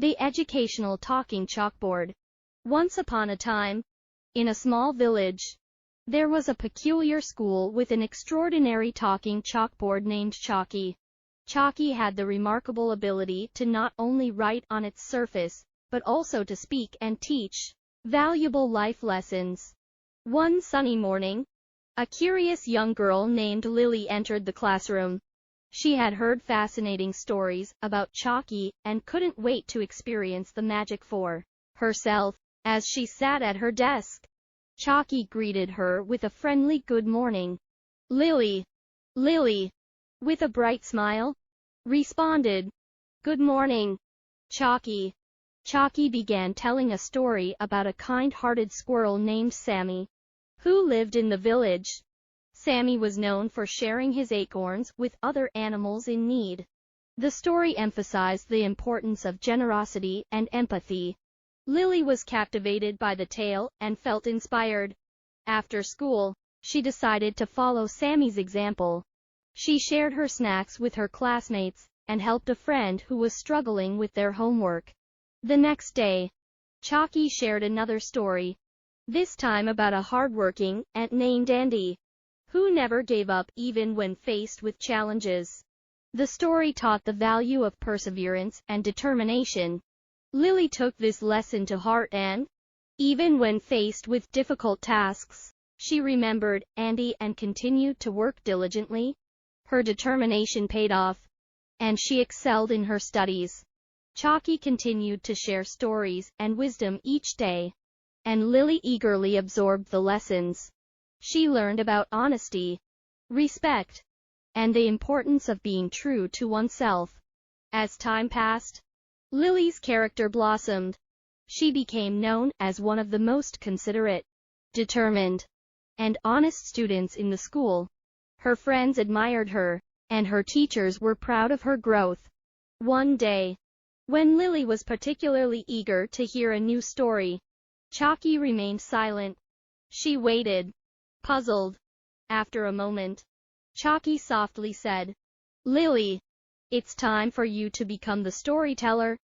The educational talking chalkboard. Once upon a time, in a small village, there was a peculiar school with an extraordinary talking chalkboard named Chalky. Chalky had the remarkable ability to not only write on its surface, but also to speak and teach valuable life lessons. One sunny morning, a curious young girl named Lily entered the classroom. She had heard fascinating stories about Chalky and couldn't wait to experience the magic for herself. As she sat at her desk, Chalky greeted her with a friendly good morning. Lily, with a bright smile, responded, "Good morning, Chalky." Chalky began telling a story about a kind-hearted squirrel named Sammy, who lived in the village. Sammy was known for sharing his acorns with other animals in need. The story emphasized the importance of generosity and empathy. Lily was captivated by the tale and felt inspired. After school, she decided to follow Sammy's example. She shared her snacks with her classmates and helped a friend who was struggling with their homework. The next day, Chalky shared another story, this time about a hardworking ant named Andy, who never gave up even when faced with challenges. The story taught the value of perseverance and determination. Lily took this lesson to heart and, even when faced with difficult tasks, she remembered Andy and continued to work diligently. Her determination paid off, and she excelled in her studies. Chalky continued to share stories and wisdom each day, and Lily eagerly absorbed the lessons. She learned about honesty, respect, and the importance of being true to oneself. As time passed, Lily's character blossomed. She became known as one of the most considerate, determined, and honest students in the school. Her friends admired her, and her teachers were proud of her growth. One day, when Lily was particularly eager to hear a new story, Chalky remained silent. She waited, puzzled. After a moment, Chalky softly said, "Lily, it's time for you to become the storyteller."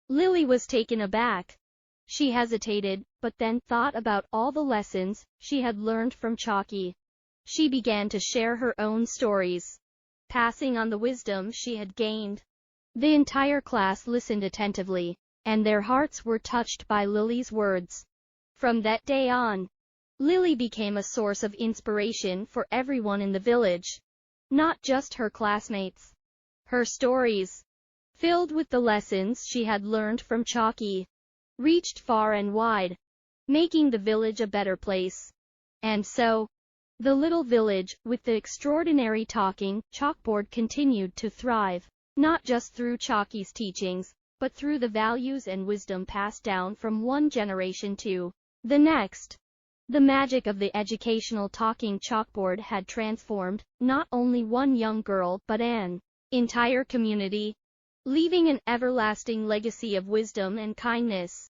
Lily was taken aback. She hesitated, but then thought about all the lessons she had learned from Chalky. She began to share her own stories, passing on the wisdom she had gained. The entire class listened attentively, and their hearts were touched by Lily's words. From that day on, Lily became a source of inspiration for everyone in the village, not just her classmates. Her stories, filled with the lessons she had learned from Chalky, reached far and wide, making the village a better place. And so, the little village with the extraordinary talking chalkboard continued to thrive, not just through Chalky's teachings, but through the values and wisdom passed down from one generation to the next. The magic of the educational talking chalkboard had transformed not only one young girl but an entire community, leaving an everlasting legacy of wisdom and kindness.